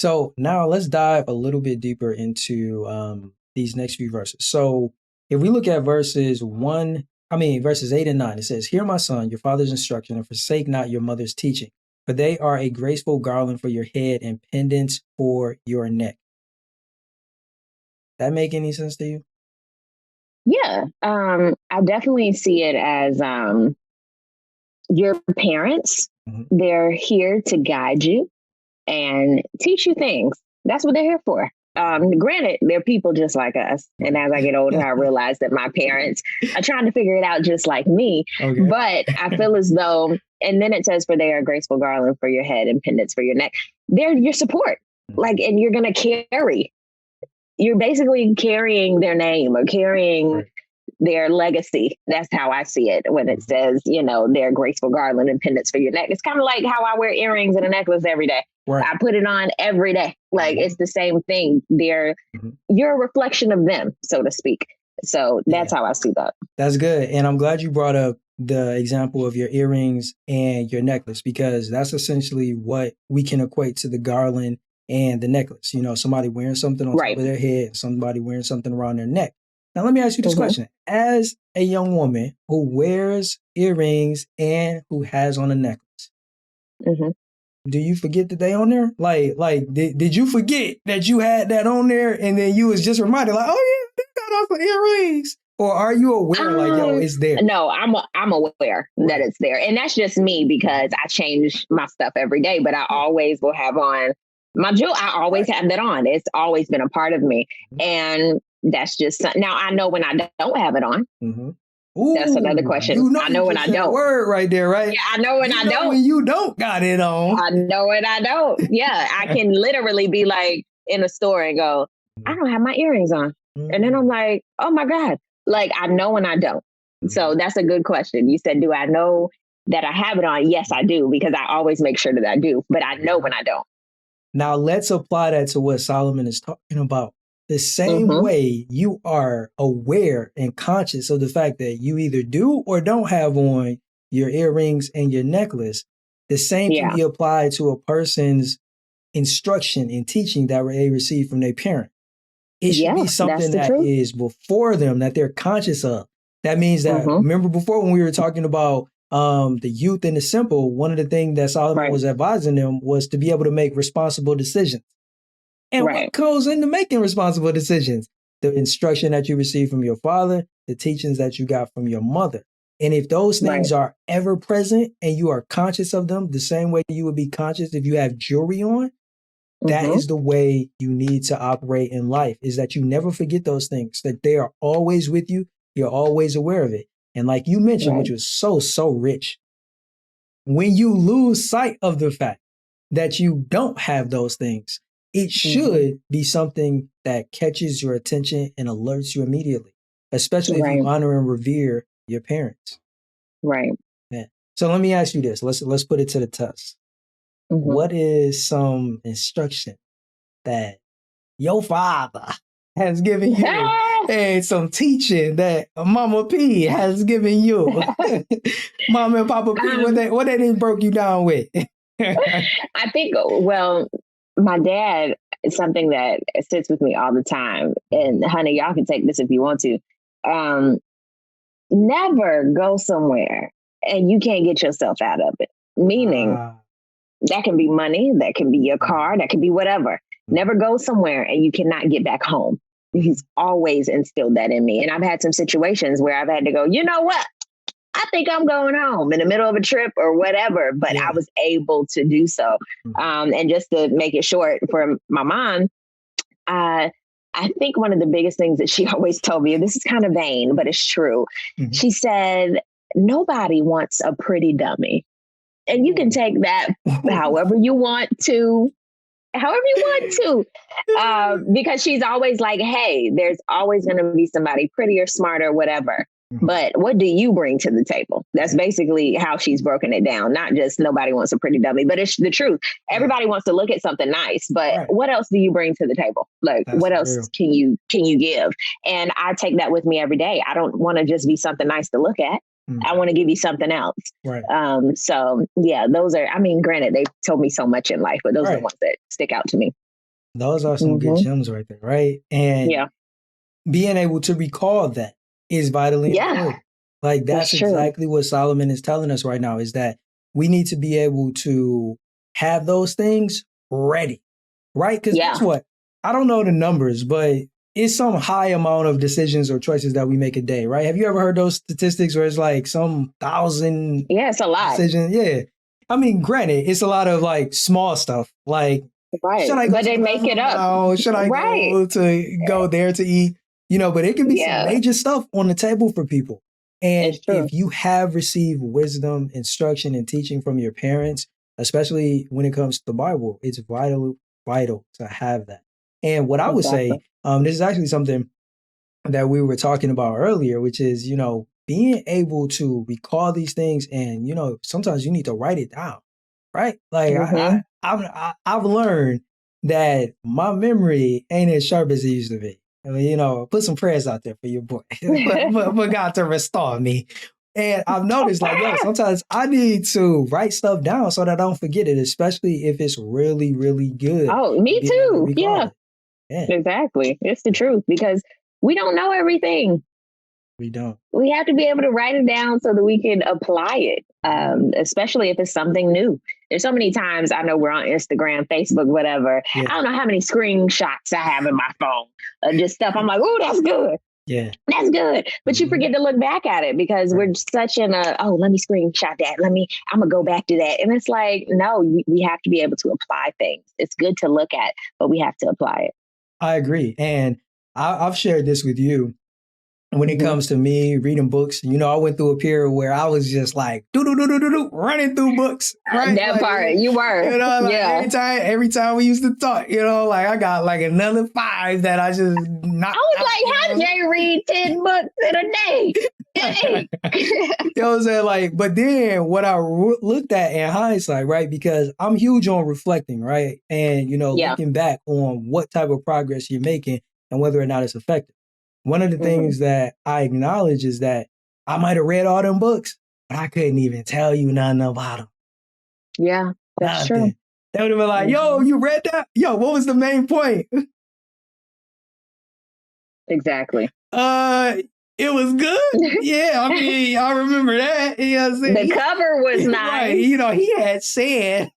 So now let's dive a little bit deeper into these next few verses. So if we look at verses 8 and 9, it says, "Hear my son, your father's instruction, and forsake not your mother's teaching, for they are a graceful garland for your head and pendants for your neck." That make any sense to you? Yeah. I definitely see it as your parents. Mm-hmm. They're here to guide you and teach you things. That's what they're here for. Granted, they're people just like us. And as I get older, I realize that my parents are trying to figure it out just like me. Okay. But I feel as though, and then it says, for they are a graceful garland for your head and pendants for your neck. They're your support. Like, and you're going to carry. You're basically carrying their name or carrying their legacy. That's how I see it when it says, their graceful garland and pendants for your neck. It's kind of like how I wear earrings and a necklace every day. Right. I put it on every day. Like, it's the same thing. You're a reflection of them, so to speak. So that's how I see that. That's good. And I'm glad you brought up the example of your earrings and your necklace, because that's essentially what we can equate to the garland and the necklace. Somebody wearing something on top of their head, somebody wearing something around their neck. Now, let me ask you this question. As a young woman who wears earrings and who has on a necklace, do you forget that they on there? Did you forget that you had that on there and then you was just reminded, like, oh yeah, they got off of earrings? Or are you aware, it's there? No, I'm aware that it's there. And that's just me because I change my stuff every day, but I always will have on my jewel. I always have that on. It's always been a part of me. And that's just, now I know when I don't have it on. Ooh, that's another question. I know when I don't. Word right there, right? Yeah, I know when I don't. When you don't got it on. I know when I don't. Yeah, I can literally be like in a store and go, I don't have my earrings on. And then I'm like, oh my God. Like, I know when I don't. So that's a good question. You said, do I know that I have it on? Yes, I do, because I always make sure that I do, but I know when I don't. Now let's apply that to what Solomon is talking about. The same way you are aware and conscious of the fact that you either do or don't have on your earrings and your necklace, the same can be applied to a person's instruction and teaching that they receive from their parent. It should be something that is before them, that they're conscious of. That means that, remember before when we were talking about the youth and the simple, one of the things that Solomon was advising them was to be able to make responsible decisions. And what goes into making responsible decisions? The instruction that you receive from your father, the teachings that you got from your mother. And if those things are ever present and you are conscious of them, the same way you would be conscious if you have jewelry on, that is the way you need to operate in life, is that you never forget those things, that they are always with you. You're always aware of it. And like you mentioned, which was so rich, when you lose sight of the fact that you don't have those things, it should be something that catches your attention and alerts you immediately, especially if you honor and revere your parents. Right. Yeah. So let me ask you this. Let's put it to the test. What is some instruction that your father has given you and some teaching that Mama P has given you? Mama and Papa P, what they didn't broke you down with? I think, well, my dad is something that sits with me all the time. And honey, y'all can take this if you want to. Never go somewhere and you can't get yourself out of it. Meaning, that can be money, that can be your car, that can be whatever. Never go somewhere and you cannot get back home. He's always instilled that in me. And I've had some situations where I've had to go, you know what? I think I'm going home in the middle of a trip or whatever, but I was able to do so. And just to make it short for my mom, I think one of the biggest things that she always told me, and this is kind of vain, but it's true. She said, nobody wants a pretty dummy. And you can take that however you want to, because she's always like, hey, there's always going to be somebody prettier, smarter, whatever. But what do you bring to the table? That's basically how she's broken it down. Not just nobody wants a pretty dummy, but it's the truth. Everybody wants to look at something nice, but what else do you bring to the table? Like, what else can you give? And I take that with me every day. I don't want to just be something nice to look at. I want to give you something else. So yeah, those are, I mean, granted, they've told me so much in life, but those are the ones that stick out to me. Those are some good gems right there, right? And being able to recall that is vitally important. Like that's exactly what Solomon is telling us right now, is that we need to be able to have those things ready, right? Because guess what? I don't know the numbers, but it's some high amount of decisions or choices that we make a day, right? Have you ever heard those statistics where it's like some 1,000? Yeah, it's a lot. Decisions? Yeah. I mean, granted, it's a lot of like small stuff, like should I go but they make it up. now? Should I go there to eat? You know, but it can be some major stuff on the table for people. And if you have received wisdom, instruction, and teaching from your parents, especially when it comes to the Bible, it's vital to have that. And what I would say, this is actually something that we were talking about earlier, which is, you know, being able to recall these things, and, you know, sometimes you need to write it down, right? Like I've learned that my memory ain't as sharp as it used to be. I mean, you know, put some prayers out there for your boy, for God to restore me. And I've noticed, like, yo, sometimes I need to write stuff down so that I don't forget it, especially if it's really, really good. Oh, me too. Yeah, exactly. It's the truth, because we don't know everything. We don't. We have to be able to write it down so that we can apply it, especially if it's something new. There's so many times, I know we're on Instagram, Facebook, whatever. I don't know how many screenshots I have in my phone. Just stuff. I'm like, oh, that's good. Yeah. That's good. But you forget to look back at it because we're such in let me screenshot that. I'm going to go back to that. And it's like, no, we have to be able to apply things. It's good to look at, but we have to apply it. I agree. And I've shared this with you. When it comes to me reading books, you know, I went through a period where I was just like running through books. Right? That part, you were. You know, like every time we used to talk, you know, like I got like another 5 that I just knocked. I was like, how did you read 10 books in a day? You know what I'm saying? Like, but then what I looked at in hindsight, right? Because I'm huge on reflecting, right? And, you know, looking back on what type of progress you're making and whether or not it's effective. One of the things that I acknowledge is that I might have read all them books, but I couldn't even tell you nothing about them. Yeah, that's true. They would have been like, yo, you read that? Yo, what was the main point? Exactly. It was good. Yeah, I mean, I remember that. You know what I'm saying? The cover was nice. Right. You know, he had said,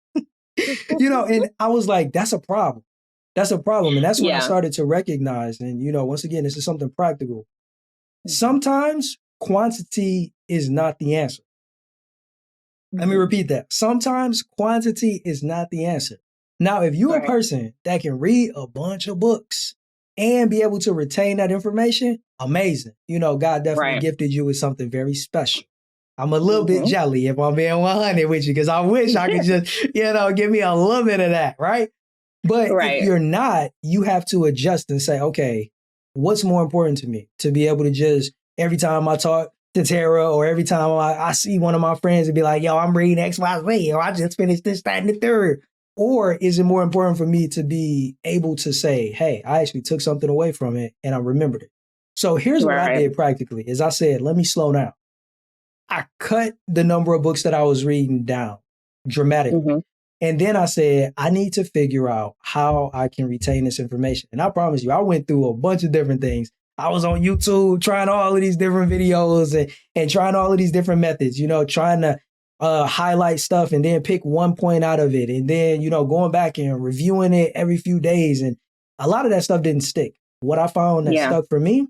you know, and I was like, that's a problem. That's a problem. And that's when I started to recognize. And, you know, once again, this is something practical. Sometimes quantity is not the answer. Let me repeat that. Sometimes quantity is not the answer. Now, if you're a person that can read a bunch of books and be able to retain that information, amazing. You know, God definitely gifted you with something very special. I'm a little bit jelly if I'm being 100 with you, because I wish I could just, you know, give me a little bit of that, right? But if you're not, you have to adjust and say, okay, what's more important to me? To be able to just, every time I talk to Tara or every time I see one of my friends and be like, yo, I'm reading X, Y, Z, or I just finished this, that, and the third. Or is it more important for me to be able to say, hey, I actually took something away from it and I remembered it. So here's what I did practically, is I said, let me slow down. I cut the number of books that I was reading down dramatically. And then I said, I need to figure out how I can retain this information. And I promise you, I went through a bunch of different things. I was on YouTube trying all of these different videos and trying all of these different methods, you know, trying to highlight stuff and then pick one point out of it. And then, you know, going back and reviewing it every few days. And a lot of that stuff didn't stick. What I found that stuck for me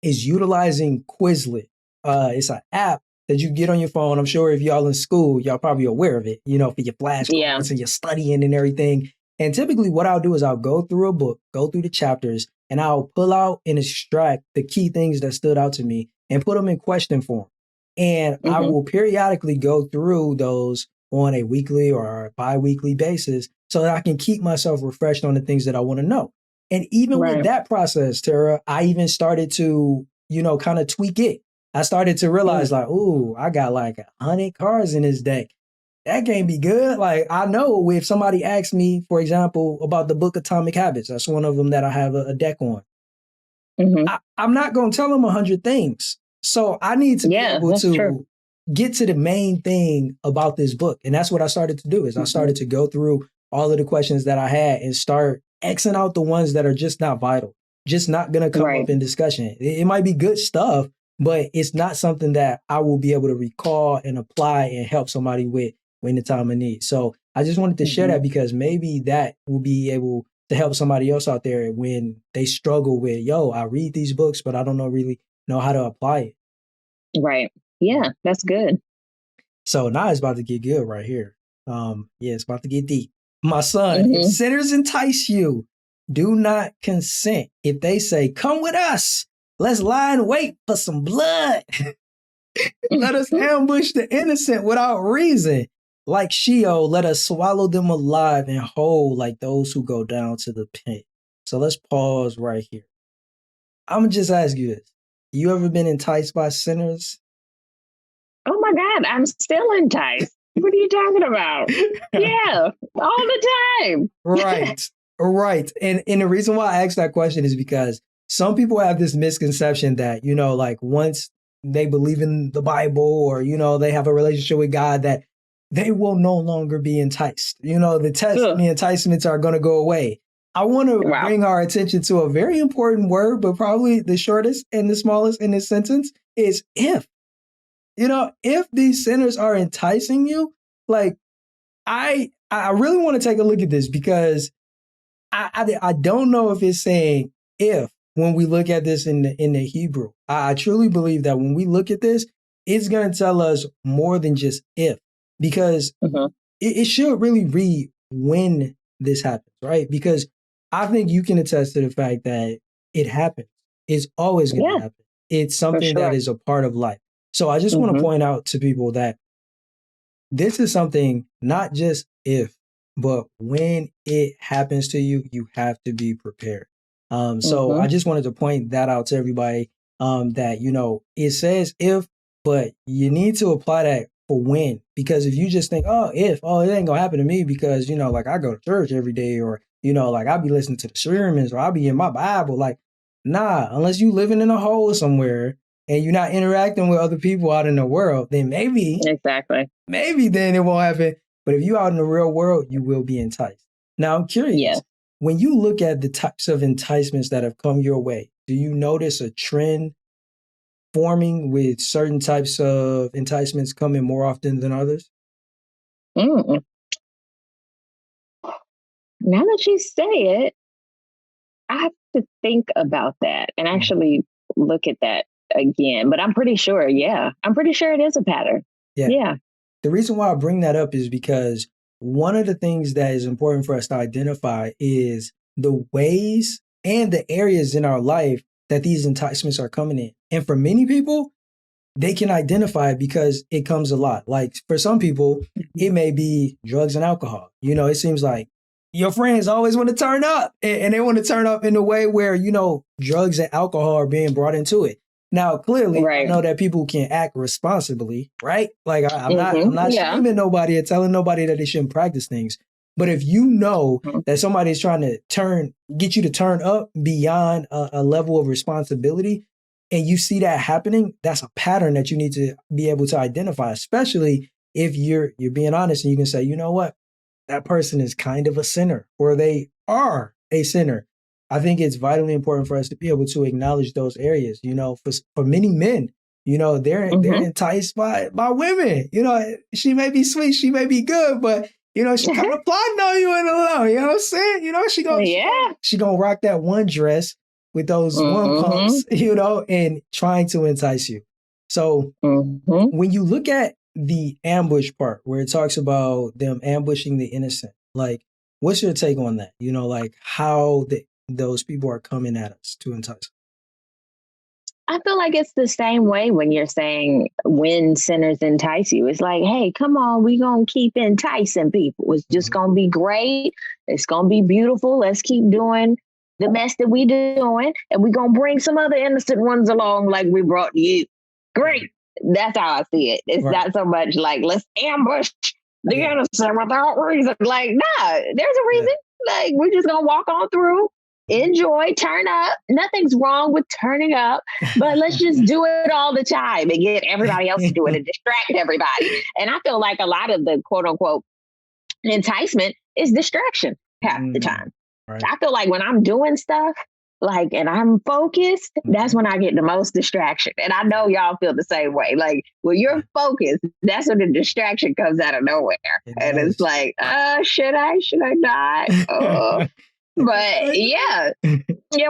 is utilizing Quizlet. It's an app that you get on your phone. I'm sure if y'all in school, y'all probably aware of it, you know, for your flashcards and your studying and everything. And typically what I'll do is I'll go through a book, go through the chapters, and I'll pull out and extract the key things that stood out to me and put them in question form. And I will periodically go through those on a weekly or a bi-weekly basis so that I can keep myself refreshed on the things that I want to know. And even with that process, Tara, I even started to, you know, kind of tweak it. I started to realize like, ooh, I got like 100 cards in this deck. That can't be good. Like, I know if somebody asks me, for example, about the book Atomic Habits, that's one of them that I have a deck on. I'm not going to tell them 100 things. So I need to be able to get to the main thing about this book. And that's what I started to do is I started to go through all of the questions that I had and start Xing out the ones that are just not vital, just not going to come up in discussion. It might be good stuff, but it's not something that I will be able to recall and apply and help somebody with when the time of need. So I just wanted to share that because maybe that will be able to help somebody else out there when they struggle with, I read these books, but I don't really know how to apply it. Right. Yeah, that's good. So now it's about to get good right here. It's about to get deep. My son, if sinners entice you, do not consent. If they say, come with us, let's lie in wait for some blood. Let us ambush the innocent without reason. Like Sheol, let us swallow them alive and whole like those who go down to the pit. So let's pause right here. I'm going to just ask you this. You ever been enticed by sinners? Oh my God, I'm still enticed. What are you talking about? Yeah, all the time. Right. And the reason why I asked that question is because some people have this misconception that, like once they believe in the Bible or, they have a relationship with God, that they will no longer be enticed. The test and the enticements are going to go away. I want to bring our attention to a very important word, but probably the shortest and the smallest in this sentence is if. If these sinners are enticing you, like I really want to take a look at this because I don't know if it's saying if when we look at this in the Hebrew. I truly believe that when we look at this, it's going to tell us more than just if, because it should really read when this happens, right? Because I think you can attest to the fact that it happens. It's always going to happen. It's something that is a part of life. So I just want to point out to people that this is something not just if, but when it happens to you, you have to be prepared. So I just wanted to point that out to everybody that, it says if, but you need to apply that for when, because if you just think, it ain't going to happen to me because, like I go to church every day or, like I'll be listening to the sermons or I'll be in my Bible, like, nah, unless you living in a hole somewhere and you're not interacting with other people out in the world, then maybe then it won't happen. But if you're out in the real world, you will be enticed. Now, I'm curious, when you look at the types of enticements that have come your way, do you notice a trend forming with certain types of enticements coming more often than others? Now that you say it, I have to think about that and actually look at that again. But I'm pretty sure, I'm pretty sure it is a pattern. Yeah. The reason why I bring that up is because one of the things that is important for us to identify is the ways and the areas in our life that these enticements are coming in. And for many people, they can identify it because it comes a lot. Like for some people, it may be drugs and alcohol. It seems like your friends always want to turn up and they want to turn up in a way where, drugs and alcohol are being brought into it. Now, clearly, I know that people can act responsibly, right? Like I'm not shaming nobody or telling nobody that they shouldn't practice things. But if you know that somebody is trying to get you to turn up beyond a level of responsibility, and you see that happening, that's a pattern that you need to be able to identify, especially if you're being honest and you can say, you know what, that person is kind of a sinner or they are a sinner. I think it's vitally important for us to be able to acknowledge those areas. For many men, they're enticed by women. She may be sweet, she may be good, but she kind of plotting on you in the low. You know what I'm saying? She gonna rock that one dress with those one pumps, and trying to entice you. So when you look at the ambush part where it talks about them ambushing the innocent, like, what's your take on that? Like how those people are coming at us to entice. I feel like it's the same way when you're saying when sinners entice you. It's like, hey, come on, we're going to keep enticing people. It's just going to be great. It's going to be beautiful. Let's keep doing the mess that we doing. And we're going to bring some other innocent ones along like we brought you. Great. That's how I see it. It's not so much like, let's ambush the innocent without reason. Like, nah, there's a reason. Like, we're just going to walk on through. Enjoy, turn up. Nothing's wrong with turning up, but let's just do it all the time and get everybody else to do it and distract everybody. And I feel like a lot of the quote unquote enticement is distraction half the time. Right. I feel like when I'm doing stuff, like, and I'm focused, that's when I get the most distraction. And I know y'all feel the same way. Like, when you're focused, that's when the distraction comes out of nowhere. It's like, should I not? But yeah,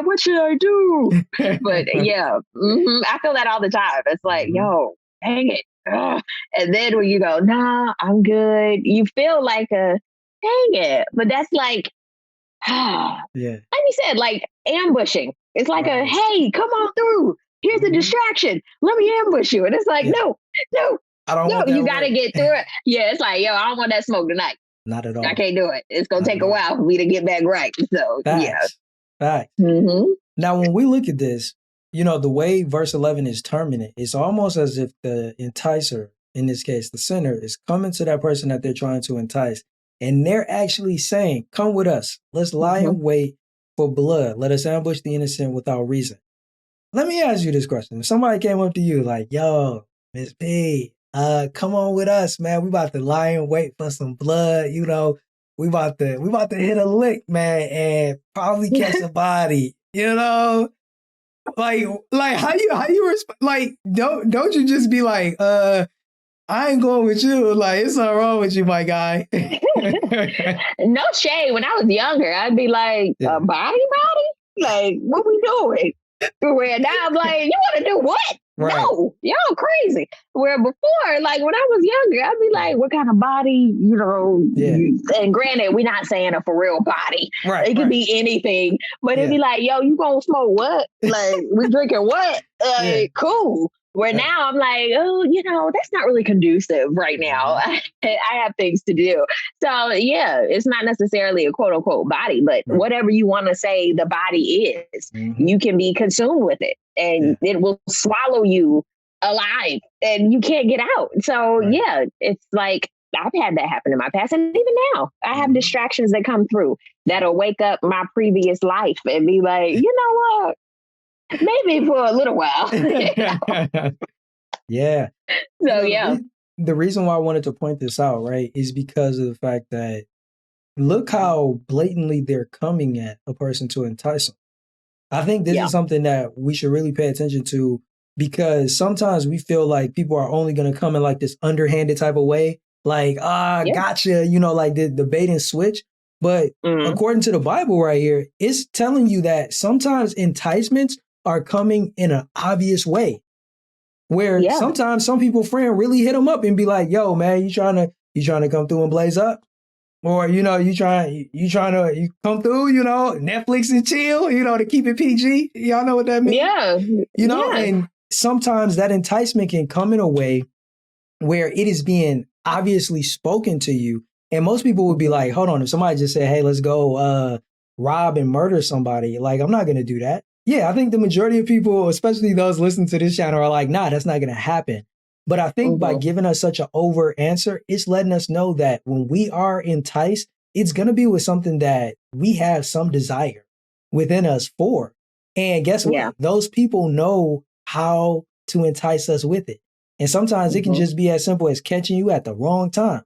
what should I do? But yeah, I feel that all the time. It's like, yo, dang it. Ugh. And then when you go, nah, I'm good, you feel like dang it. But that's like, like you said, like ambushing. It's like hey, come on through. Here's a distraction. Let me ambush you. And it's like, no, I don't want that. You got to get through it. Yeah, it's like, yo, I don't want that smoke tonight. Not at all. I can't do it. It's going to take a while for me to get back right. So, Facts. Now, when we look at this, the way verse 11 is terming it, it's almost as if the enticer, in this case, the sinner, is coming to that person that they're trying to entice. And they're actually saying, come with us. Let's lie in wait for blood. Let us ambush the innocent without reason. Let me ask you this question. If somebody came up to you like, yo, Miss P, come on with us, man. We about to lie in wait for some blood. We about to hit a lick, man, and probably catch a body. Like how you respond? Like, don't you just be like, I ain't going with you. Like, it's not wrong with you, my guy. No shade. When I was younger, I'd be like, body? Like, what we doing? Where now I'm like, you want to do what? Right. No, y'all crazy. Where before, like when I was younger, I'd be like, what kind of body, and granted, we're not saying a for real body. Right. It could be anything, but it'd be like, yo, you gonna smoke what? Like, we drinking what? Cool. Where now I'm like, that's not really conducive right now. I have things to do. So yeah, it's not necessarily a quote unquote body, but whatever you want to say the body is, you can be consumed with it and it will swallow you alive and you can't get out. So yeah, it's like, I've had that happen in my past. And even now I have distractions that come through that'll wake up my previous life and be like, you know what? Maybe for a little while. Yeah. So, yeah. The reason why I wanted to point this out, right, is because of the fact that look how blatantly they're coming at a person to entice them. I think this is something that we should really pay attention to, because sometimes we feel like people are only going to come in like this underhanded type of way. Like, gotcha, like the bait and switch. But according to the Bible right here, it's telling you that sometimes enticements are coming in an obvious way, where sometimes some people friend really hit them up and be like, yo, man, you trying to come through and blaze up? Or, you trying to come through, Netflix and chill, to keep it PG. Y'all know what that means? Yeah. And sometimes that enticement can come in a way where it is being obviously spoken to you. And most people would be like, hold on, if somebody just said, hey, let's go rob and murder somebody, like, I'm not going to do that. Yeah, I think the majority of people, especially those listening to this channel, are like, nah, that's not going to happen. But I think by giving us such an over answer, it's letting us know that when we are enticed, it's going to be with something that we have some desire within us for. And guess what? Those people know how to entice us with it. And sometimes it can just be as simple as catching you at the wrong time.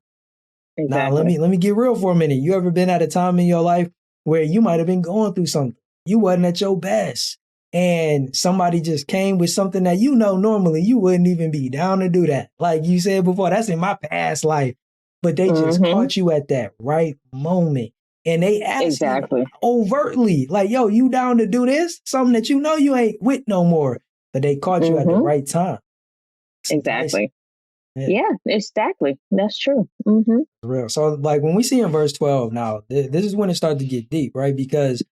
Now, let me get real for a minute. You ever been at a time in your life where you might have been going through something? You wasn't at your best. And somebody just came with something that normally you wouldn't even be down to do that. Like you said before, that's in my past life. But they just caught you at that right moment. And they asked you overtly, like, yo, you down to do this? Something that you ain't with no more. But they caught you at the right time. Exactly. Yeah, exactly. That's true. Mm-hmm. Real. So like when we see in verse 12 now, this is when it starts to get deep, right? Because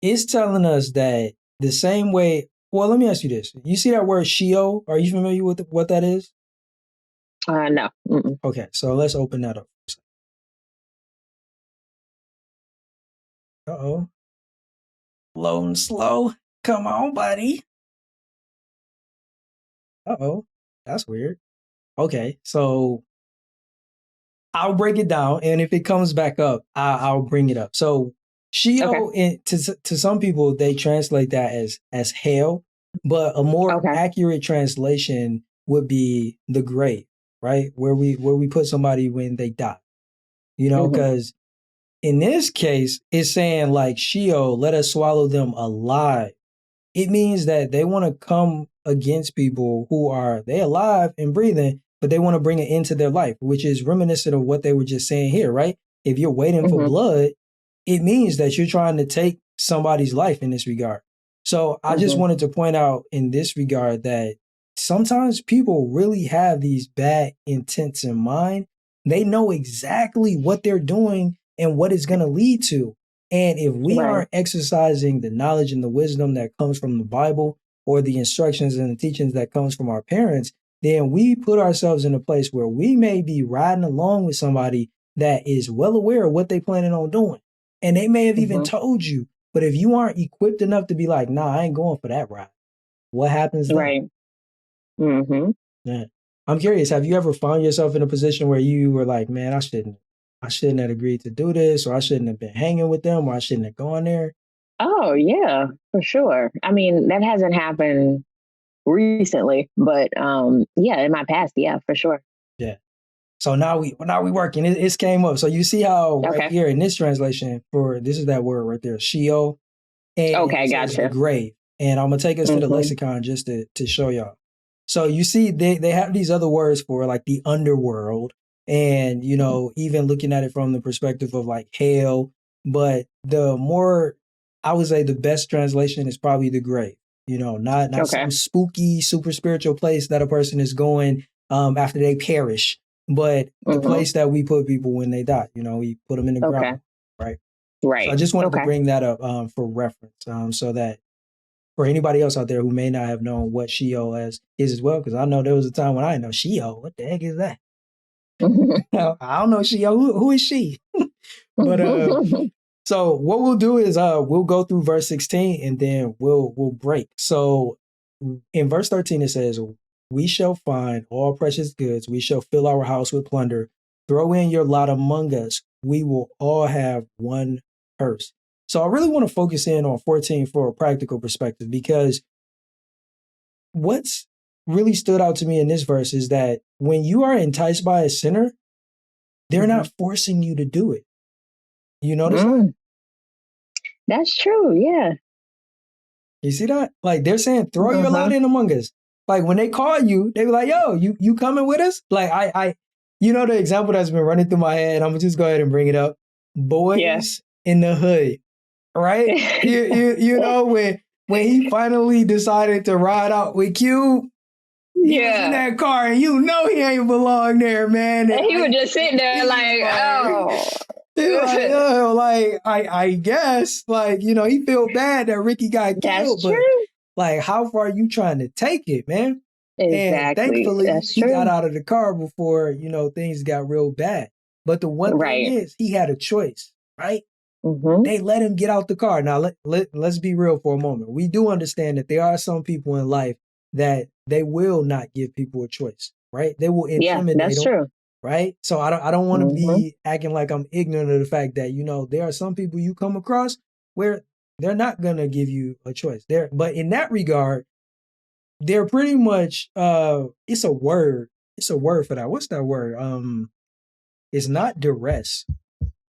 it's telling us that the same way, well, let me ask you this. You see that word Sheol? Are you familiar with what that is? No. Mm-mm. Okay, so let's open that up. Uh-oh. Loading slow. Come on, buddy. Uh-oh. That's weird. Okay, so I'll break it down, and if it comes back up, I'll bring it up. So Sheol, to some people, they translate that as hell, but a more accurate translation would be the grave, right? Where we put somebody when they die, because in this case, it's saying like Sheol, let us swallow them alive. It means that they want to come against people who are they alive and breathing, but they want to bring an end to their life, which is reminiscent of what they were just saying here, right? If you're waiting for blood, it means that you're trying to take somebody's life in this regard. So I just wanted to point out in this regard that sometimes people really have these bad intents in mind. They know exactly what they're doing and what it's going to lead to. And if we aren't exercising the knowledge and the wisdom that comes from the Bible or the instructions and the teachings that comes from our parents, then we put ourselves in a place where we may be riding along with somebody that is well aware of what they planning on doing. And they may have even told you, but if you aren't equipped enough to be like, nah, I ain't going for that ride, what happens then? Right. Mm-hmm. Yeah. I'm curious, have you ever found yourself in a position where you were like, man, I shouldn't have agreed to do this, or I shouldn't have been hanging with them, or I shouldn't have gone there? Oh, yeah, for sure. I mean, that hasn't happened recently, but yeah, in my past, yeah, for sure. Yeah. So now we working. It came up. So you see how right here in this translation, this is that word right there, Sheol. And okay, gotcha. The grave. And I'm gonna take us to the lexicon just to show y'all. So you see, they have these other words for like the underworld, and you know, even looking at it from the perspective of like hell. But the more, I would say, the best translation is probably the grave. You know, not some spooky, super spiritual place that a person is going after they perish, but the place that we put people when they die. You know, we put them in the ground, right? Right. So I just wanted to bring that up for reference, so that for anybody else out there who may not have known what Sheol is as well, because I know there was a time when I didn't know Sheol. What the heck is that? I don't know Sheol. Who is she? But so what we'll do is we'll go through verse 16 and then we'll break. So in verse 13 it says, "We shall find all precious goods. We shall fill our house with plunder. Throw in your lot among us. We will all have one purse." So I really want to focus in on 14 for a practical perspective, because what's really stood out to me in this verse is that when you are enticed by a sinner, they're not forcing you to do it. You notice that? That's true, yeah. You see that? Like they're saying, throw your lot in among us. Like when they call you, they be like, yo, you coming with us? Like I you know the example that's been running through my head, I'm gonna just go ahead and bring it up. Boys in the Hood. Right? you know, when he finally decided to ride out with Q, he was in that car and you know he ain't belong there, man. And he was just sitting there I guess, like, you know, he feel bad that Ricky got killed, but like, how far are you trying to take it, man? Exactly. And thankfully, he got out of the car before, you know, things got real bad. But the one thing is, he had a choice, right? They let him get out the car. Now, let's be real for a moment. We do understand that there are some people in life that they will not give people a choice, right? They will intimidate them. That's true. Right? So I don't want to be acting like I'm ignorant of the fact that, you know, there are some people you come across where they're not going to give you a choice. But in that regard, they're pretty much, it's a word for that. What's that word? It's not duress.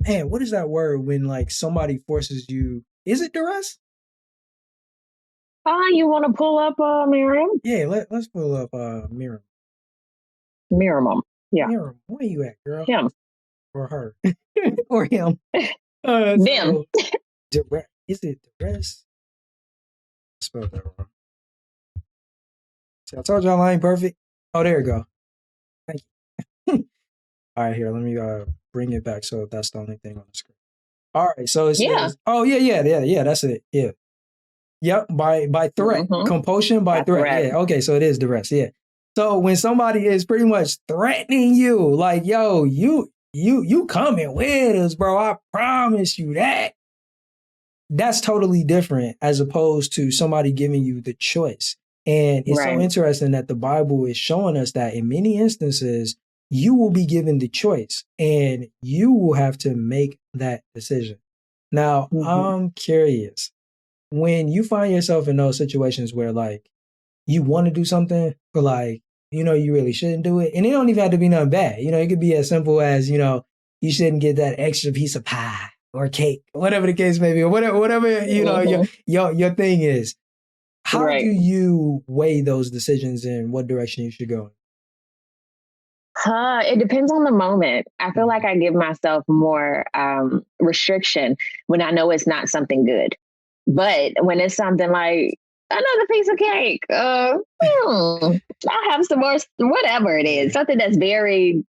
Man, what is that word when like somebody forces you? Is it duress? You want to pull up Miriam? Yeah, let's pull up Miriam. Miriam. Yeah. Miriam, where you at, girl? Him. Or her. Or him. Them. Duress. Is it duress? I spelled that wrong. See, I told y'all I ain't perfect. Oh, there you go. Thank you. All right, here, let me bring it back so that's the only thing on the screen. All right, so it says, that's it. Yeah. Yep, by threat. Compulsion by threat. Yeah, okay, so it is duress, yeah. So when somebody is pretty much threatening you, like, yo, you coming with us, bro, I promise you that. That's totally different as opposed to somebody giving you the choice. And it's so interesting that the Bible is showing us that in many instances, you will be given the choice and you will have to make that decision. Now, I'm curious, when you find yourself in those situations where like you want to do something, but like, you know, you really shouldn't do it. And it don't even have to be nothing bad. You know, it could be as simple as, you know, you shouldn't get that extra piece of pie or cake, whatever the case may be, or whatever you know your thing is. How do you weigh those decisions and what direction you should go? It depends on the moment. I feel like I give myself more restriction when I know it's not something good. But when it's something like another piece of cake, I'll have some more, whatever it is, something that's very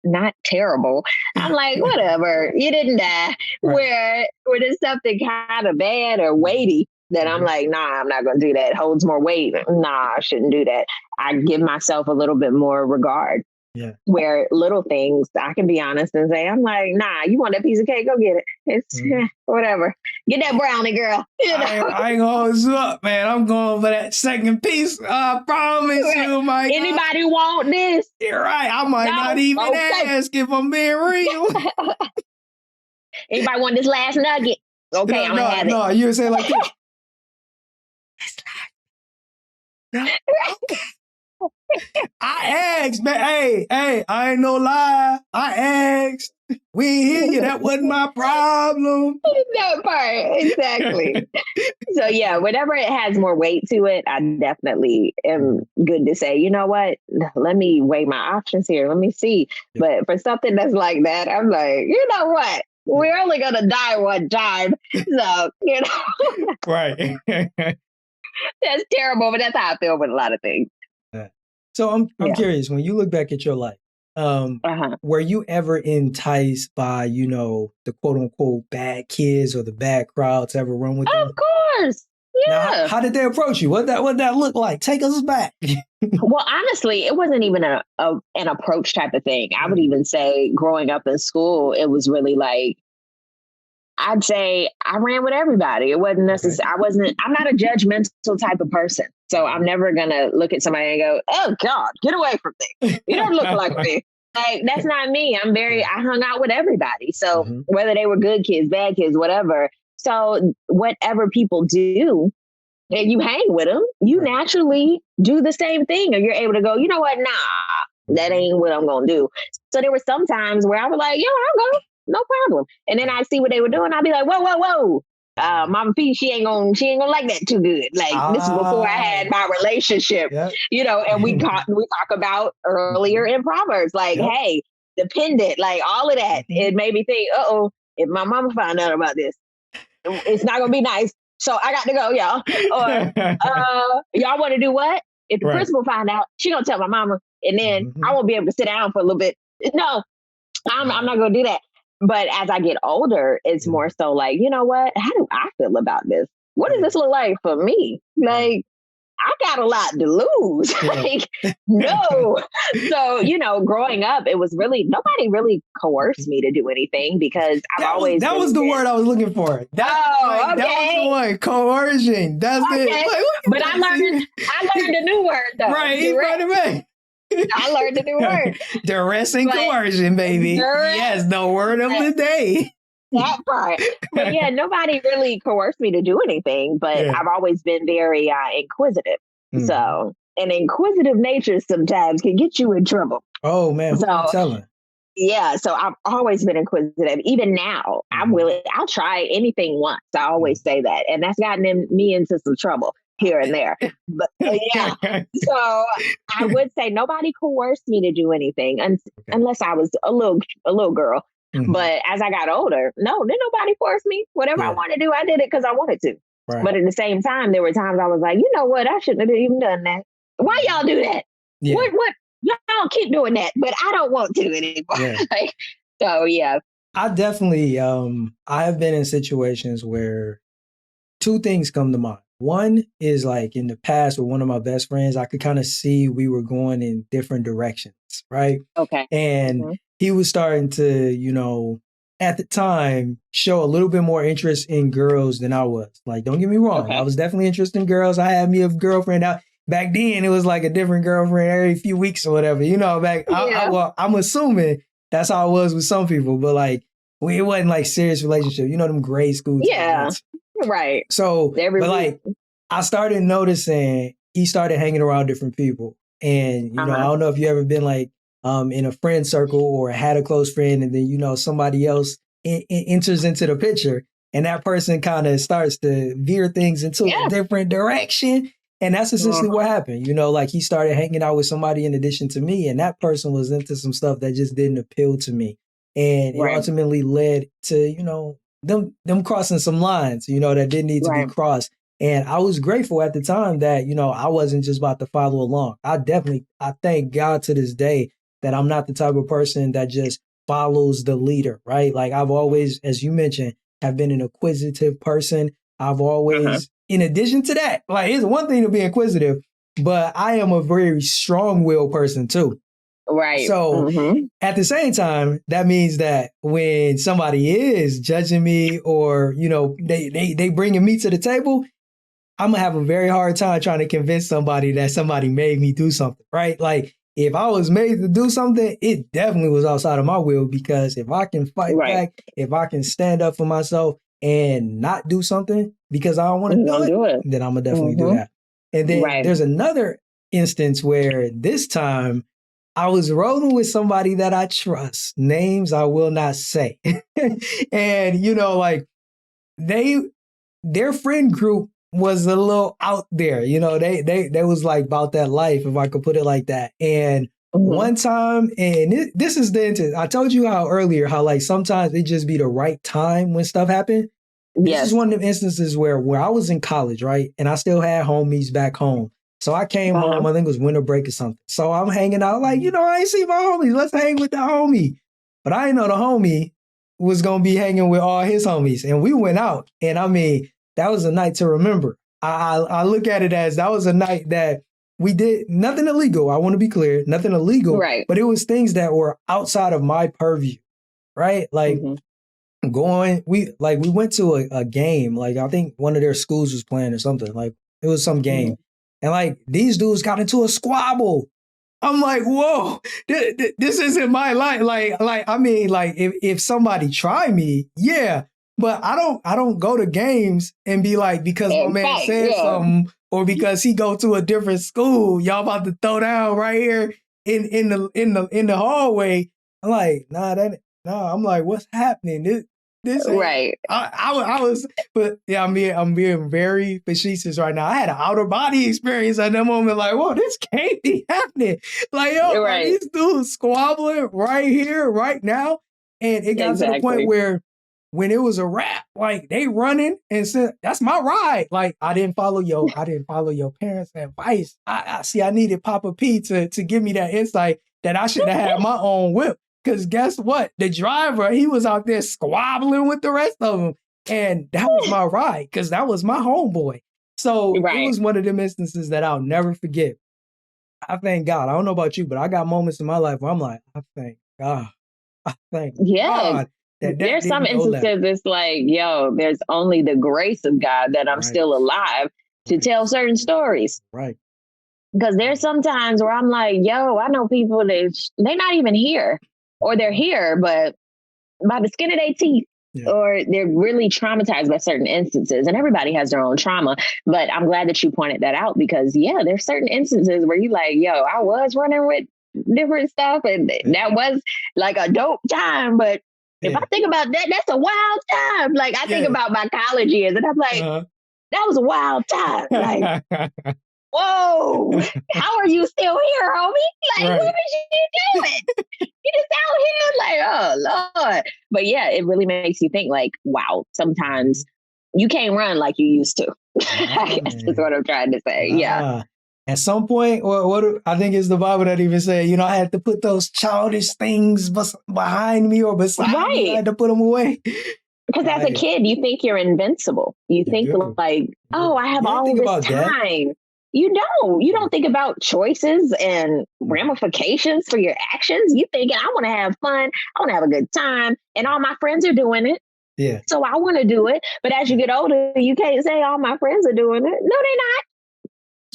not terrible. I'm like, whatever, you didn't die. Where when it's something kind of bad or weighty, that I'm like, nah, I'm not going to do that. It holds more weight. Nah, I shouldn't do that. I give myself a little bit more regard. Yeah. Where little things, I can be honest and say, I'm like, nah, you want that piece of cake? Go get it. It's whatever. Get that brownie, girl. You know? I ain't gonna hold you up, man. I'm going for that second piece. I promise you, my Anybody want this? You're right. I might not even ask if I'm being real. Anybody want this last nugget? Okay, I'm gonna have it. No, you would say like this. Okay. I asked, man. Hey, I ain't no lie. I asked. We ain't hear you. That wasn't my problem. That part, exactly. So yeah, whenever it has more weight to it, I definitely am good to say, you know what? Let me weigh my options here. Let me see. Yeah. But for something that's like that, I'm like, you know what? We're only gonna die one time. So, you know. Right. That's terrible, but that's how I feel with a lot of things. So I'm curious, when you look back at your life, were you ever enticed by, you know, the quote unquote bad kids or the bad crowds ever run with them? Of course. Yeah. Now, how did they approach you? What that look like? Take us back. Well, honestly, it wasn't even an approach type of thing. I would even say growing up in school, it was really like, I'd say I ran with everybody. It wasn't necessary. I'm not a judgmental type of person. So I'm never going to look at somebody and go, oh God, get away from me. You don't look like me. Like, that's not me. I hung out with everybody. So whether they were good kids, bad kids, whatever. So whatever people do, and you hang with them, you naturally do the same thing. Or you're able to go, you know what? Nah, that ain't what I'm going to do. So there were some times where I was like, yo, I'll go. No problem. And then I see what they were doing. I'd be like, whoa. Mama P, she ain't gonna like that too good. Like this is before I had my relationship, you know, and we talk about earlier in Proverbs, like, hey, dependent, like all of that. It made me think, if my mama found out about this, it's not gonna be nice. So I got to go, y'all. Or y'all want to do what? If the principal find out, she gonna tell my mama, and then I won't be able to sit down for a little bit. No, I'm not gonna do that. But as I get older, it's more so like, you know what? How do I feel about this? What does this look like for me? Like, I got a lot to lose. Like, no. So, you know, growing up, it was really, nobody really coerced me to do anything because that was the word I was looking for. Okay. That was the one, coercion. That's it. Like, but I learned a new word though. Right. I learned a new word. Duress and coercion, baby. Yes, the word of the day. That part. But yeah, nobody really coerced me to do anything, but I've always been very inquisitive. So an inquisitive nature sometimes can get you in trouble. Oh man, who you telling? Yeah, so I've always been inquisitive. Even now, I'll try anything once. I always say that. And that's gotten me into some trouble here and there. But yeah, so I would say nobody coerced me to do anything unless I was a little girl. But as I got older, no, didn't nobody force me. Whatever I wanted to do, I did it because I wanted to. Right. But at the same time, there were times I was like, you know what? I shouldn't have even done that. Why y'all do that? Yeah. What? Y'all keep doing that, but I don't want to anymore. Yeah. So yeah. I definitely, I have been in situations where two things come to mind. One is like in the past with one of my best friends, I could kind of see we were going in different directions, right? Okay. And he was starting to, you know, at the time, show a little bit more interest in girls than I was. Like, don't get me wrong. I was definitely interested in girls. I had me a girlfriend out. Back then, it was like a different girlfriend every few weeks or whatever. You know, I'm assuming that's how it was with some people. But like, it wasn't like serious relationship. You know, them grade school times. Right. So, but like, I started noticing he started hanging around different people. And, you know, I don't know if you ever been like in a friend circle or had a close friend and then, you know, somebody else enters into the picture, and that person kind of starts to veer things into a different direction. And that's essentially what happened. You know, like he started hanging out with somebody in addition to me, and that person was into some stuff that just didn't appeal to me. And it ultimately led to, you know, them crossing some lines, you know, that didn't need to be crossed. And I was grateful at the time that, you know, I wasn't just about to follow along. I thank God to this day that I'm not the type of person that just follows the leader, right? Like I've always, as you mentioned, have been an inquisitive person. I've always, in addition to that, like it's one thing to be inquisitive, but I am a very strong-willed person too. Right. So at the same time, that means that when somebody is judging me or, you know, they bringing me to the table, I'm gonna have a very hard time trying to convince somebody that somebody made me do something, right? Like if I was made to do something, it definitely was outside of my will, because if I can fight back, if I can stand up for myself and not do something because I don't want to do it, then I'm gonna definitely do that. And then there's another instance where this time I was rolling with somebody that I trust. Names I will not say. And, you know, like their friend group was a little out there. You know, they was like about that life, if I could put it like that. And one time, and this is the instance, I told you earlier how like sometimes it just be the right time when stuff happened. This is one of the instances where I was in college, right? And I still had homies back home. So I came home, I think it was winter break or something. So I'm hanging out like, you know, I ain't see my homies. Let's hang with the homie. But I didn't know the homie was going to be hanging with all his homies. And we went out. And I mean, that was a night to remember. I look at it as that was a night that we did nothing illegal. I want to be clear, nothing illegal. Right. But it was things that were outside of my purview, right? Like we went to a game. Like I think one of their schools was playing or something. Like it was some game. And like these dudes got into a squabble. I'm like, whoa, this isn't my life. Like I mean, like if somebody try me, yeah, but I don't go to games and be like, because my man said something or because he go to a different school, y'all about to throw down right here in the hallway. I'm like, I'm like, what's happening? This right. I was, but yeah, I'm being very facetious right now. I had an outer body experience at that moment. Like, whoa, this can't be happening. Like, yo, like, these dudes squabbling right here, right now, and it got to the point where when it was a wrap, like they running and said, "That's my ride." Like I didn't follow your parents' advice. I see. I needed Papa P to give me that insight that I should have had my own whip. Because guess what? The driver, he was out there squabbling with the rest of them. And that was my ride, because that was my homeboy. So it was one of them instances that I'll never forget. I thank God. I don't know about you, but I got moments in my life where I'm like, I thank God. I thank God. There's some instances it's like, yo, there's only the grace of God that I'm still alive to tell certain stories. Right. Because there's some times where I'm like, yo, I know people that they're not even here. Or they're here, but by the skin of their teeth, or they're really traumatized by certain instances. And everybody has their own trauma. But I'm glad that you pointed that out because, there's certain instances where you're like, yo, I was running with different stuff. And that was like a dope time. But if I think about that, that's a wild time. Like I think about my college years and I'm like, that was a wild time. Like, whoa, how are you still here, homie? Like, what is you doing? You just out here like, oh, Lord. But yeah, it really makes you think like, wow, sometimes you can't run like you used to. I guess that's what I'm trying to say. Yeah. At some point, or what I think is the Bible that even said, you know, I had to put those childish things behind me or beside me. I had to put them away. Because as a kid, you think you're invincible. You think like, oh, I have all this time. You don't think about choices and ramifications for your actions. You thinking, I want to have fun. I want to have a good time. And all my friends are doing it. Yeah. So I want to do it. But as you get older, you can't say all my friends are doing it. No,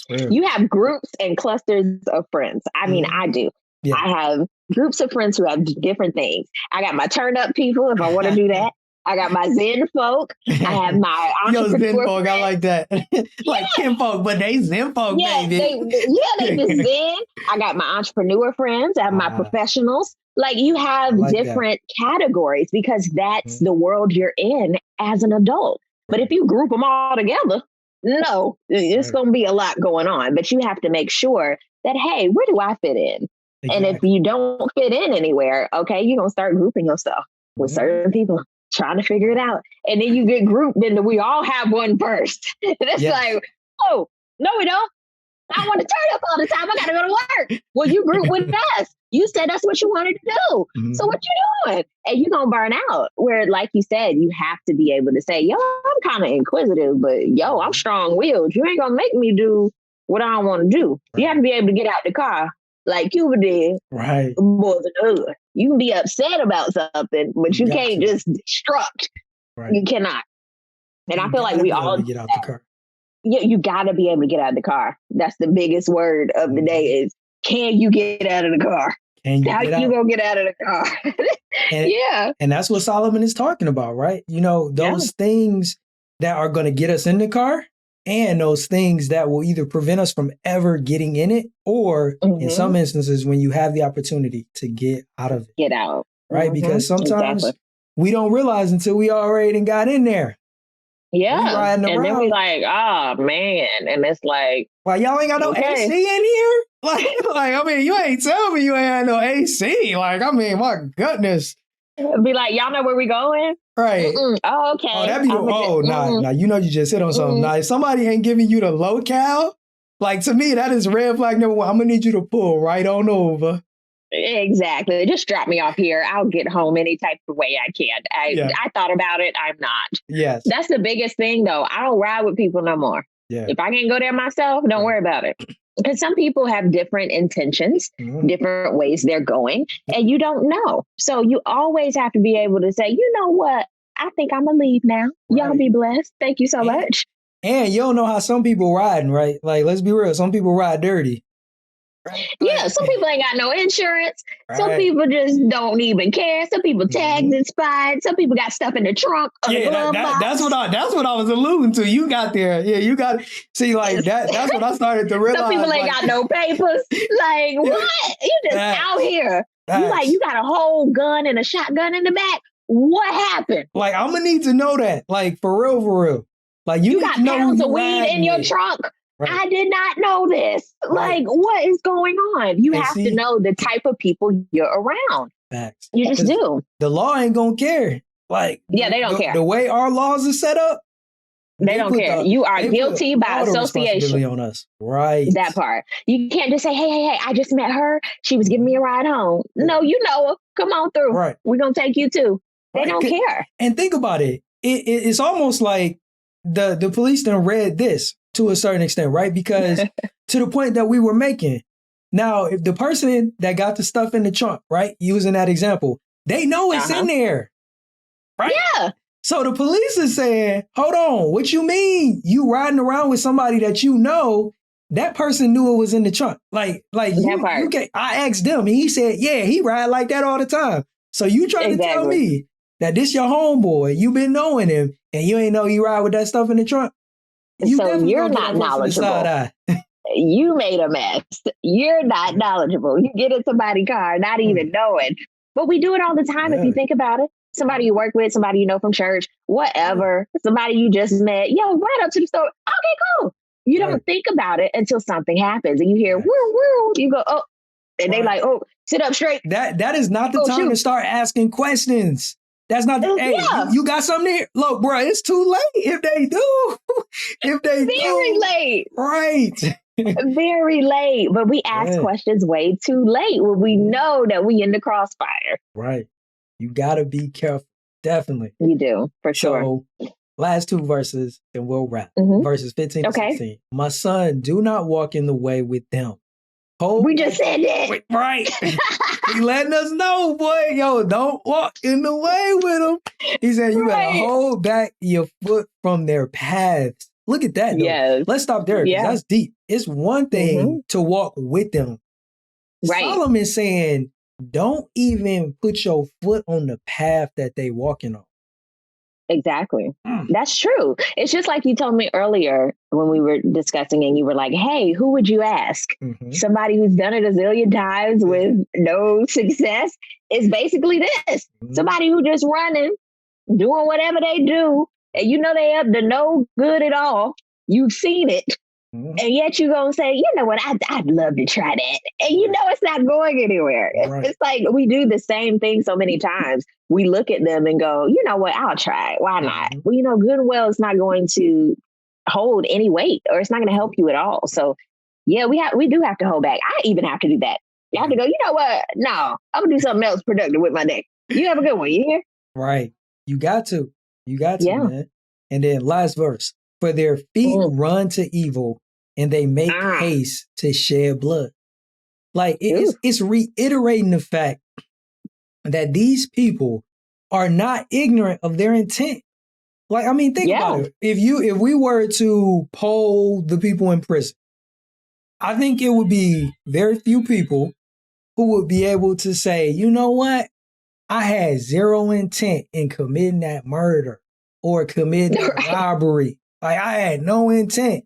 they're not. You have groups and clusters of friends. I mean, I do. Yeah. I have groups of friends who have different things. I got my turn up people if I want to do that. I got my Zen folk. I have my entrepreneur Zen folk, friends. I like that. Like Ken folk, but they Zen folk, baby. They just Zen. I got my entrepreneur friends. I have my professionals. Like you have like different categories because that's the world you're in as an adult. But if you group them all together, no, it's going to be a lot going on. But you have to make sure that, hey, where do I fit in? Exactly. And if you don't fit in anywhere, okay, you're going to start grouping yourself with certain people, trying to figure it out. And then you get grouped into we all have one first. And it's like, oh, no, we don't. I want to turn up all the time. I got to go to work. Well, you group with us. You said that's what you wanted to do. So what you doing? And you're going to burn out. Where, like you said, you have to be able to say, yo, I'm kind of inquisitive, but yo, I'm strong-willed. You ain't going to make me do what I don't want to do. You have to be able to get out the car like Cuba did. Right. More than other. You can be upset about something, but you can't just destruct. Right. You cannot. And I feel like we all get out the car. Yeah, you got to be able to get out of the car. That's the biggest word of the day is, can you get out of the car? How you going to get out of the car? And that's what Solomon is talking about, right? You know, those things that are going to get us in the car and those things that will either prevent us from ever getting in it or in some instances when you have the opportunity to get out of it. Get out. Right? Because sometimes we don't realize until we already got in there. Yeah. And then we like, oh man. And it's like, well, y'all ain't got no AC in here? Like, I mean, you ain't telling me you ain't had no AC. Like, I mean, my goodness. Be like, y'all know where we going? Right. Oh, okay. Oh, that'd be nah. You know you just hit on something. Now, if somebody ain't giving you the locale, like to me, that is red flag number one. I'm gonna need you to pull right on over. Exactly. Just drop me off here. I'll get home any type of way I can. I thought about it. I'm not. Yes. That's the biggest thing, though. I don't ride with people no more. Yeah. If I can't go there myself, don't worry about it. Because some people have different intentions, different ways they're going, and you don't know. So you always have to be able to say, you know what? I think I'm going to leave now. Y'all be blessed. Thank you so much. And you don't know how some people riding, right? Like, let's be real. Some people ride dirty. Yeah, some people ain't got no insurance. Some people just don't even care. Some people tags expired. Some people got stuff in the trunk. That's what I was alluding to. You got there. Yeah, you got see like that. That's what I started to realize. Some people ain't got no papers. Like what? You just out here. You got a whole gun and a shotgun in the back. What happened? Like I'm gonna need to know that. Like for real. Like you got pounds of weed in your trunk. Right. I did not know this. Like, what is going on? You have to know the type of people you're around. Facts. You just do. The law ain't gonna care. Like, they don't care. The way our laws are set up, they don't care. You are guilty by association on us. Right. That part. You can't just say, hey, I just met her. She was giving me a ride home. No, you know her. Come on through. Right. We're gonna take you too. They don't care. And think about it. It's almost like the police done read this to a certain extent, right? Because to the point that we were making. Now, if the person that got the stuff in the trunk, right, using that example, they know it's in there, right? Yeah. So the police is saying, hold on, what you mean? You riding around with somebody that you know, that person knew it was in the trunk. Like you can't, I asked them, and he said, yeah, he ride like that all the time. So you trying to tell me that this your homeboy, you been knowing him, and you ain't know he ride with that stuff in the trunk? So you're not knowledgeable. You made a mess. You're not knowledgeable. You get in somebody's car, not even knowing. But we do it all the time if you think about it. Somebody you work with, somebody you know from church, whatever, somebody you just met. Yo, right up to the store. Okay, cool. You don't think about it until something happens and you hear, woo, woo. You go, oh, and they like, oh, sit up straight. That is not the time to start asking questions. That's not the, hey, you got something here? Look, bro, it's too late if they do. Very late. Right. Very late. But we ask questions way too late when we know that we in the crossfire. Right. You got to be careful. Definitely. You do, for sure. So, last two verses, and we'll wrap. Verses 15 to 16. My son, do not walk in the way with them. We just said that. Right. He letting us know, boy. Yo, don't walk in the way with them. He said you gotta hold back your foot from their paths. Look at that. Yes. Let's stop there because that's deep. It's one thing to walk with them. Right. Solomon's saying, don't even put your foot on the path that they walking on. Exactly. That's true. It's just like you told me earlier when we were discussing and you were like, hey, who would you ask? Somebody who's done it a zillion times with no success is basically this. Somebody who just running, doing whatever they do, and you know they up to no good at all. You've seen it. And yet you're going to say, you know what, I'd love to try that. And you know it's not going anywhere. Right. It's like we do the same thing so many times. We look at them and go, you know what, I'll try it. Why not? Well, you know, goodwill is not going to hold any weight or it's not going to help you at all. So, yeah, we do have to hold back. I even have to do that. You have to go, you know what? No, I'm going to do something else productive with my day. You have a good one. You hear? Right. You got to, man. And then last verse. For their feet run to evil, and they make haste to shed blood. Like it's reiterating the fact that these people are not ignorant of their intent. Like, I mean, think about it. If we were to poll the people in prison, I think it would be very few people who would be able to say, you know what? I had zero intent in committing that murder or committing that robbery. Like, I had no intent.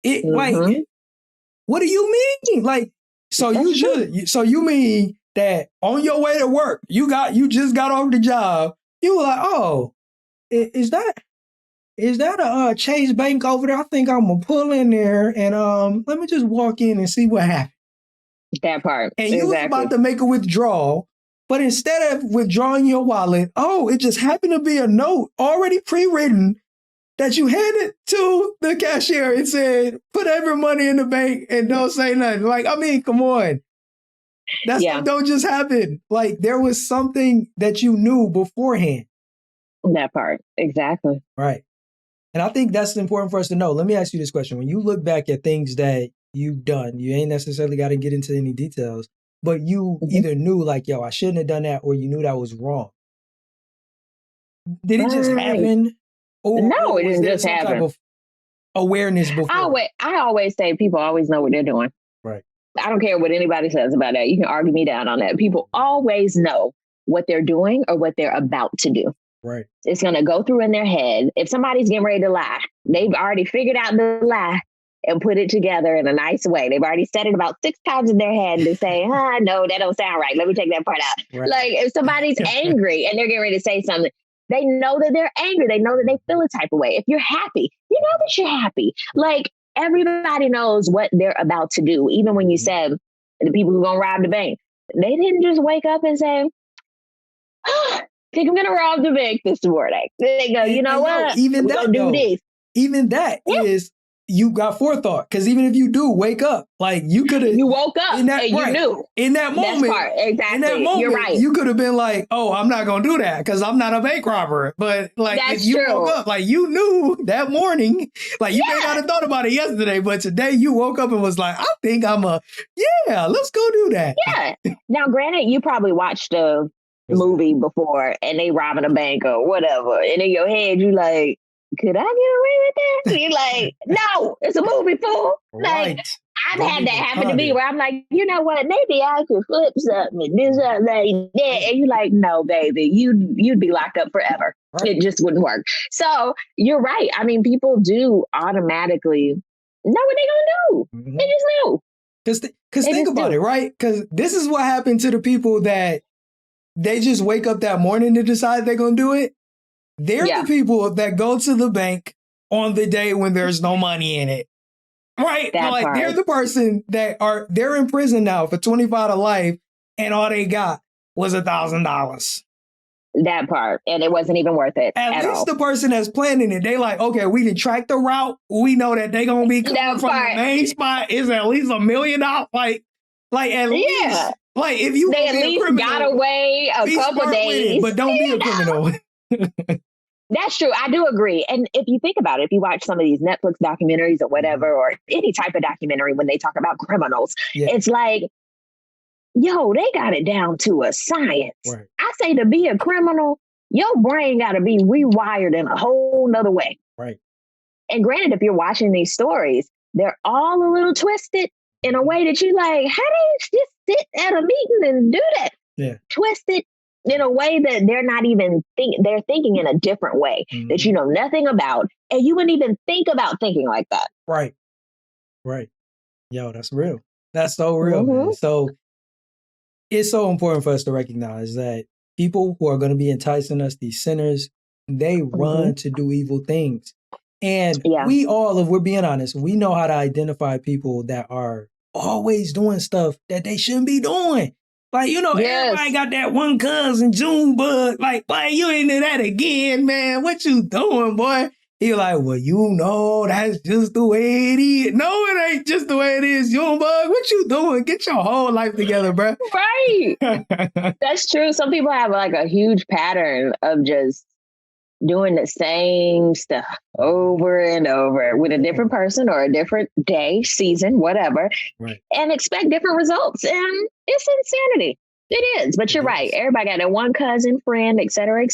Like, what do you mean? Like, so you mean that on your way to work, you just got off the job. You were like, oh, is that a Chase Bank over there? I think I'm gonna pull in there and let me just walk in and see what happens. That part. And you was about to make a withdrawal, but instead of withdrawing your wallet, it just happened to be a note already pre-written that you handed to the cashier and said, put every money in the bank and don't say nothing. Like, I mean, come on. That stuff don't just happen. Like, there was something that you knew beforehand. That part. Exactly. Right. And I think that's important for us to know. Let me ask you this question. When you look back at things that you've done, you ain't necessarily got to get into any details, but you either knew like, yo, I shouldn't have done that, or you knew that was wrong. Did it just happen? No, it didn't just happen. Type of awareness before? I always say people always know what they're doing. Right. I don't care what anybody says about that. You can argue me down on that. People always know what they're doing or what they're about to do. Right. It's going to go through in their head. If somebody's getting ready to lie, they've already figured out the lie and put it together in a nice way. They've already said it about 6 times in their head to say, no, that don't sound right. Let me take that part out. Right. Like if somebody's angry and they're getting ready to say something, they know that they're angry. They know that they feel a type of way. If you're happy, you know that you're happy. Like everybody knows what they're about to do. Even when you said the people who are going to rob the bank, they didn't just wake up and say, I think I'm going to rob the bank this morning. They go, you know what? Even that is, you got forethought. Because even if you do wake up, like you could have. You woke up and you knew. In that moment. Exactly. In that moment, you're right. You could have been like, oh, I'm not going to do that because I'm not a bank robber. But like, if you woke up, like you knew that morning, like you may not have thought about it yesterday, but today you woke up and was like, I think let's go do that. Yeah. Now, granted, you probably watched a movie before and they robbing a bank or whatever. And in your head, you like, could I get away with that? You're like, no, it's a movie, fool. Like, I've had that happen to me where I'm like, you know what? Maybe I could flip something and do something like that. And you're like, no, baby, you'd be locked up forever. Right. It just wouldn't work. So you're right. I mean, people do automatically know what they're going to do. Mm-hmm. They just know. Because think about it, right? Because this is what happened to the people that they just wake up that morning to decide they're going to do it. They're the people that go to the bank on the day when there's no money in it. Right? They're the person they're in prison now for 25 to life and all they got was $1,000. That part. And it wasn't even worth it. At least the person that's planning it, they like, okay, we can track the route. We know that they're going to be coming from the main spot. Is at least $1 million. Like at least. Like if you they at least got away a couple days. But don't be a criminal. That's true. I do agree. And if you think about it, if you watch some of these Netflix documentaries or whatever, or any type of documentary when they talk about criminals, it's like, yo, they got it down to a science. Right. I say to be a criminal, your brain got to be rewired in a whole nother way. Right. And granted, if you're watching these stories, they're all a little twisted in a way that you like, how do you just sit at a meeting and do that? Yeah. Twisted in a way that they're not even they're thinking in a different way that you know nothing about, and you wouldn't even think about thinking like that. Right. Yo, that's real. That's so real, man. So it's so important for us to recognize that people who are going to be enticing us, these sinners, they run to do evil things. And we all, if we're being honest, we know how to identify people that are always doing stuff that they shouldn't be doing. Like, you know, everybody got that one cousin, Junebug. Like, boy, you ain't do that again, man. What you doing, boy? He like, well, you know, that's just the way it is. No, it ain't just the way it is, Junebug. What you doing? Get your whole life together, bro. Right. That's true. Some people have like a huge pattern of just doing the same stuff over and over with a different person or a different day, season, whatever, and expect different results. And it's insanity. It is. But you're right. Everybody got that one cousin, friend, et cetera,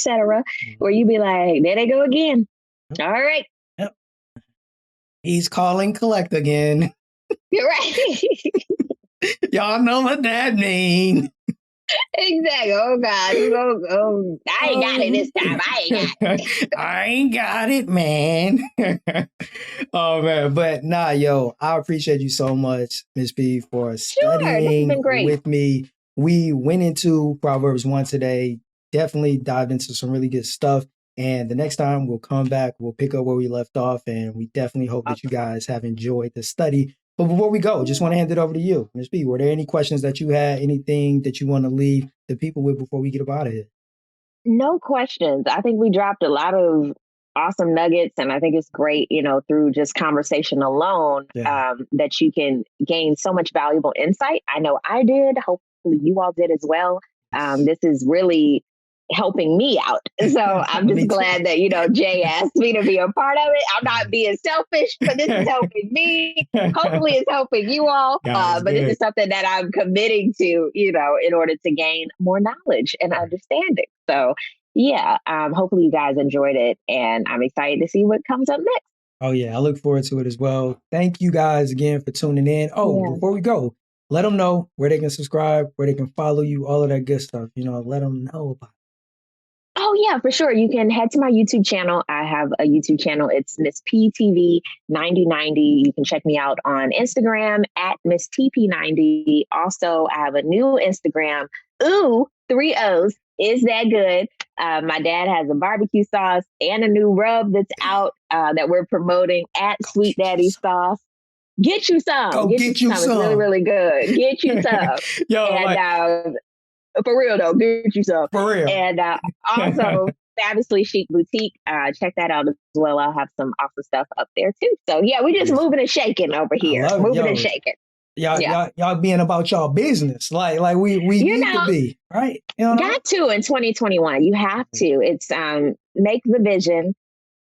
where you be like, there they go again. All right. Yep. He's calling collect again. You're right. Y'all know what that means. Exactly. Oh God. I ain't got it this time. I ain't got it, man. Oh man. But nah, yo, I appreciate you so much, Miss P, for studying with me. We went into Proverbs 1 today, definitely dived into some really good stuff. And the next time we'll come back, we'll pick up where we left off. And we definitely hope that you guys have enjoyed the study. But before we go, just want to hand it over to you, Ms. B. Were there any questions that you had, anything that you want to leave the people with before we get up out of here? No questions. I think we dropped a lot of awesome nuggets. And I think it's great, you know, through just conversation alone, that you can gain so much valuable insight. I know I did. Hopefully you all did as well. This is really helping me out. So I'm just glad that, you know, Jay asked me to be a part of it. I'm not being selfish, but this is helping me. Hopefully it's helping you all. But this is something that I'm committing to, you know, in order to gain more knowledge and understanding. So yeah, hopefully you guys enjoyed it, and I'm excited to see what comes up next. Oh yeah, I look forward to it as well. Thank you guys again for tuning in. Before we go, let them know where they can subscribe, where they can follow you, all of that good stuff. You know, let them know about it. Oh, yeah, for sure. You can head to my YouTube channel. I have a YouTube channel. It's Miss PTV 9090. You can check me out on Instagram at Miss TP90. Also, I have a new Instagram. Ooh, 3 O's. Is that good? My dad has a barbecue sauce and a new rub that's out that we're promoting at Sweet Daddy Sauce. Get you some. Go get you some. It's really, really good. Get you some. Yo, and for real though, get you some. For real. And also Fabulously Chic Boutique. Check that out as well. I'll have some awesome stuff up there too. So yeah, we're just moving and shaking over here. Moving and shaking. Y'all being about y'all business. Like we need to be, right? You know got to in 2021. You have to. It's make the vision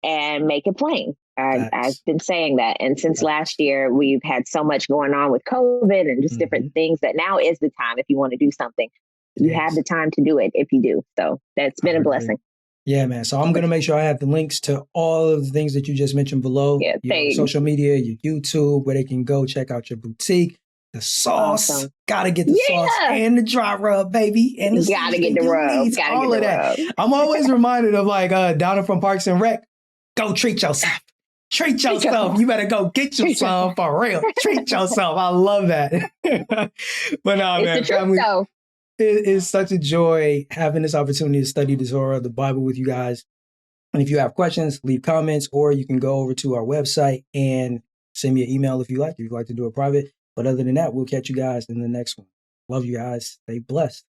and make it plain. I've been saying that. And since last year, we've had so much going on with COVID and just different things that now is the time if you want to do something. You have the time to do it if you do. So that's been a blessing. Yeah, man. So I'm going to make sure I have the links to all of the things that you just mentioned below. Yeah, your social media, your YouTube, where they can go check out your boutique. The sauce. Awesome. Gotta get the sauce and the dry rub, baby. And you gotta get the rub. All of that. I'm always reminded of like Donna from Parks and Rec. Go treat yourself. Treat yourself. You better go get you some for real. Treat yourself. I love that. But no, man. It's the truth, though. It is such a joy having this opportunity to study the Torah, the Bible with you guys. And if you have questions, leave comments, or you can go over to our website and send me an email if you'd like to do it private. But other than that, we'll catch you guys in the next one. Love you guys. Stay blessed.